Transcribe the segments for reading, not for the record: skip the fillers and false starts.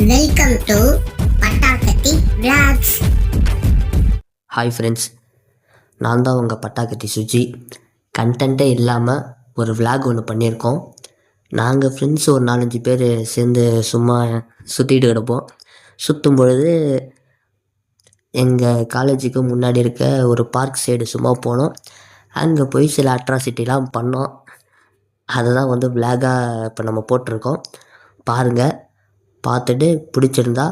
Welcome to Pattakathi vlogs. Hi friends, நான் தான் உங்கள் பட்டாக்கத்தி சுஜி. கண்டென்ட்டே இல்லாமல் ஒரு விளாக் ஒன்று பண்ணியிருக்கோம். நாங்கள் ஃப்ரெண்ட்ஸ் ஒரு 4-5 பேர் சேர்ந்து சும்மா சுற்றிட்டு கிடப்போம். சுற்றும் பொழுது எங்கள் காலேஜுக்கு முன்னாடி இருக்க ஒரு பார்க் சைடு சும்மா போனோம். அங்கே போய் சில அட்ராசிட்டிலாம் பண்ணோம். அதை தான் வந்து விளாகாக இப்போ நம்ம போட்டிருக்கோம். பாருங்கள், பார்த்துட்டு பிடிச்சிருந்தா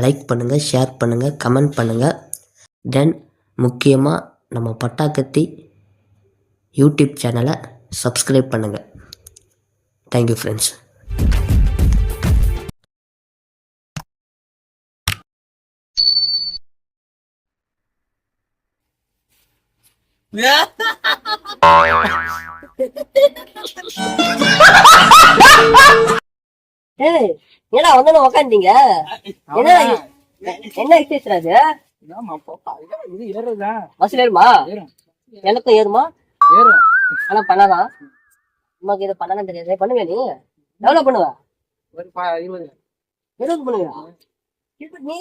லைக் பண்ணுங்கள், ஷேர் பண்ணுங்கள், கமெண்ட் பண்ணுங்கள். தென் முக்கியமாக நம்ம பட்டாக்கத்தி யூடியூப் சேனலை சப்ஸ்கிரைப் பண்ணுங்கள். Thank you friends. ஏன்னா வந்து உக்காந்தீங்க, என்ன எக்ஸசைஸ் அது? பஸ்ல ஏறுமா? எனக்கும் ஏறுமா? ஆனா பண்ணலாம். உனக்கு இது பண்ணலாம் தெரியாது. பண்ணுவேன். நீ எவ்வளவு பண்ணுவ? 20 பண்ணுவியா? நீ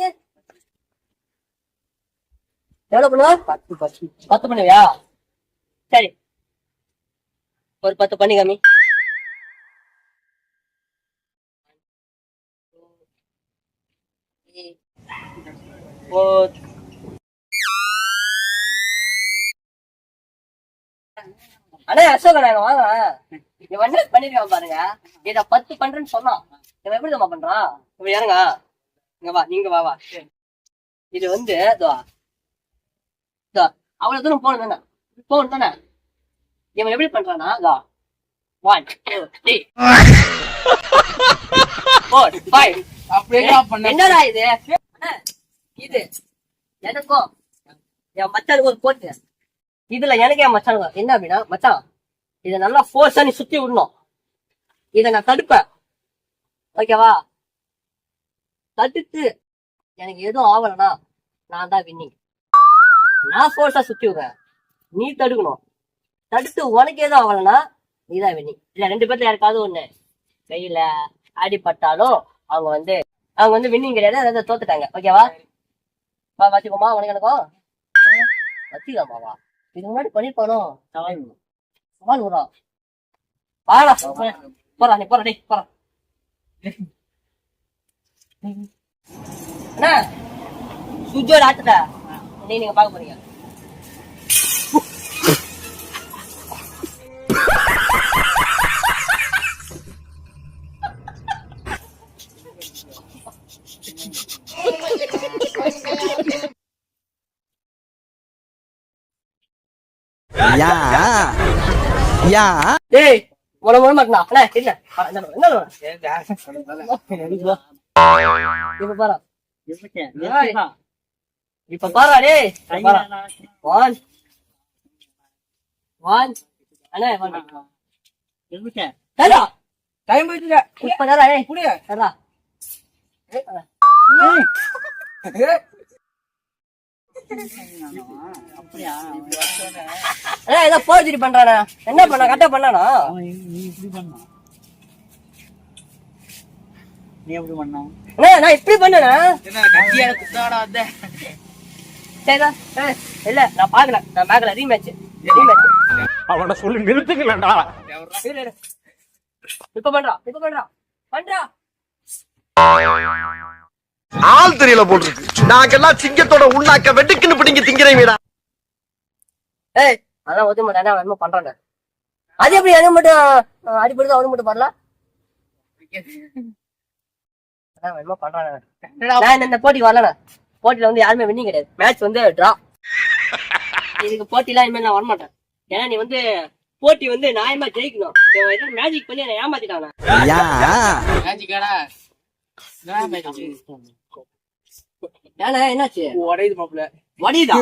எவ்வளவு பண்ணுவ? 10 பண்ணுவியா? சரி, ஒரு 10 பண்ணி காமி. அண்ணா அசோகண்ணா வாங்க, இவன் என்ன பண்ணிருக்கான் பாருங்க. இத 10 பண்றேன்னு சொன்னான். இவன் எப்படி தான் பண்றான்? இப்ப யாருங்க இங்க வா, நீங்க வா வா. இது வந்து அவ்வளவு தூரம் போகணும் தானே. இவன் எப்படி பண்றானா, 1 2 3 4 5. என்னடா இது? இது எனக்கும் என் மச்சானுக்கு ஒரு போட்டு. இதுல எனக்கு என் மச்சானுக்கு என்ன அப்படின்னா, மச்சான் இத நல்லா ஃபோர்ஸா நீ சுத்தி விடணும். இத நான் தடுப்பேன், ஓகேவா? தடுத்து எனக்கு எதுவும் ஆகலன்னா நான் தான் வின்னிங். நான் ஃபோர்ஸா சுத்தி விடுறேன், நீ தடுக்கணும். தடுத்து உனக்கு எதுவும் ஆகலன்னா நீதான் வின்னிங். இல்ல 2 பேர்ல யாருக்காவது ஒண்ணு கையில அடிப்பட்டாலும் அவங்க வந்து வின்னிங் கிடையாது, அதாவது தோத்துட்டாங்க, ஓகேவா? வா வச்சுக்கோமா, உனக்கு எனக்கும் வச்சுக்கலாமாவா? இது முன்னாடி பண்ணிருப்பானோ சவால் விடுறா. வாடா போறா, நீ போறா, டேய் போறா. அண்ணா சுஜோட ஆட்டுட்ட நீங்க பாக்க போறீங்க. டேய் முறை மாட்டா. இப்ப பாரா டேய், 1 1 அண்ணா டைம் போயிட்டு இப்ப நேரா. ஏய் புடிங்க நேரா. ஏதோ போர்ஜரி பண்றானா? என்ன பண்ண? கரெக்டா பண்ணானா? நீ எப்படி பண்ண? நான் இப்படி பண்ணேனா? இல்ல நான் பாக்கல, நான் பாக்கல. ரீமேட்ச் அவன சொல்லி நிறுத்துக்கலடா. இப்ப பண்றா. ஆள் தெரியல போட்டுருக்கு. நாங்கெல்லாம் சிங்கத்தோட உண்ணாக்க வெட்டுக்குன்னு பிடிங்க திங்கிறீங்கடா. ஏய் அதான் ஒத்து மாட்டேன், என்ன பண்றானே? அது எப்படி எனக்கு மட்டும் அடிப்படுது, அவனு மட்டும் பண்ணலாம்? என்ன பண்றானே? நான் இந்த போட்டிக்கு வரல. போட்டியில வந்து யாருமே வின்னிங் கிடையாது. மேட்ச் வந்து டிரா. இதுக்கு போட்டிலாம் இனிமேல் நான் வரமாட்டேன். ஏன்னா நீ வந்து போட்டி வந்து நியாயமா ஜெயிக்கணும். மேஜிக் பண்ணி என்ன ஏமாத்திட்டானா? என்னாச்சு? உடையுது மாப்பிள்ள. வடியுதா?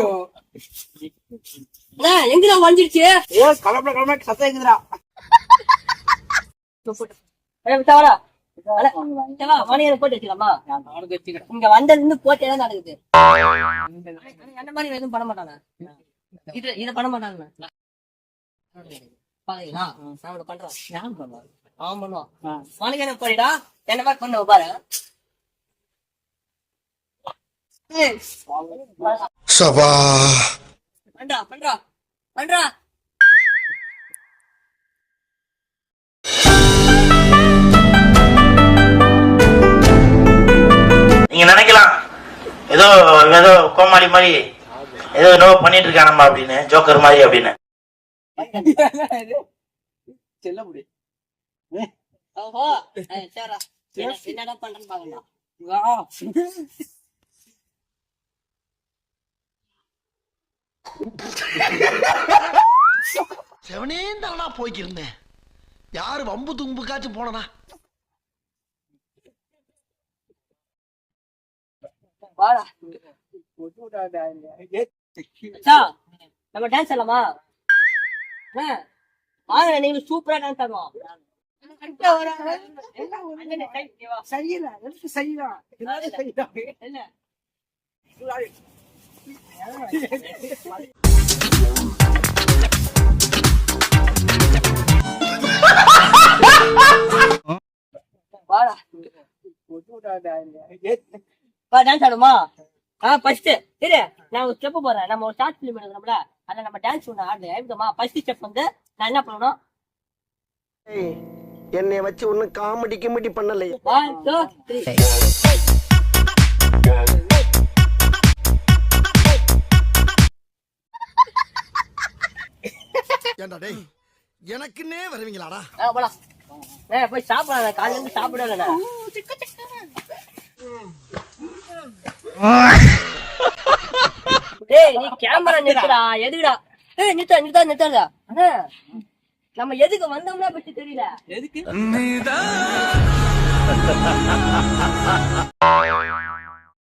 எங்கடா வஞ்சிருச்சு? கிளம்ப சத்தம் இருக்குதுடா. போட்டு வச்சுக்கலாமா? இங்க வந்ததுல இருந்து போட்டே தான் நடக்குது. என்ன மாதிரி எதுவும் பண்ண மாட்டாங்க. இத பண்ண மாட்டாங்க. பாத்தீங்களா? நான் பண்றேன். யாரும் பண்ணுவாங்க. அவன் பண்ணுவான். மணிக்கு என்ன போறிடா? என்ன மாதிரி பண்ண பாரு. சபா பண்றா பண்றா பண்றா. நீங்க நினைக்கலாம் ஏதோ ஏதோ கோமாளி மாதிரி ஏதோ என்னவோ பண்ணிட்டு இருக்கானம்மா அப்படின்னு, ஜோக்கர் மாதிரி அப்படின்னு. ஓஹோ சரிடா, என்னடா பண்றேன்னு பாக்கலாம். செவனே தானா போய்க்கிருந்தேன். யாரு வம்பு தும்புக்காச்சும் போனனா? வாடா மச்சான், நம்ம டான்ஸ் ஆடலாமா? வாங்க, நீங்க சூப்பரா டான்ஸ் ஆடுவோம். வாடா வா, டான்ஸ் ஆடுமா? ஃபர்ஸ்ட் சரி, நான் ஒரு ஸ்டெப் போறேன். நம்ம ஒரு ஷார்ட் பிலிம் எடுக்கிறோம்ல, அதுல நம்ம டான்ஸ் ஒண்ணு ஆடு. எப்படிமா? ஃபர்ஸ்ட் ஸ்டெப் வந்து நான் என்ன பண்ணணும்? என்னை வச்சு ஒன்னும் காமெடி கிமெடி பண்ணல. 1 2 3. ஏண்டா டேய், எனக்குன்னே வருவீங்களாடா? போலாம். போய் சாப்பிடலாம். காலையில இருந்து சாப்பிடல. டேய், நீ கேமரா நிறுத்துடா. எதுக்குடா? ஏய், நிறுத்தாதா. நம்ம எதுக்கு வந்தோம்னா பத்தி தெரியல. எதுக்கு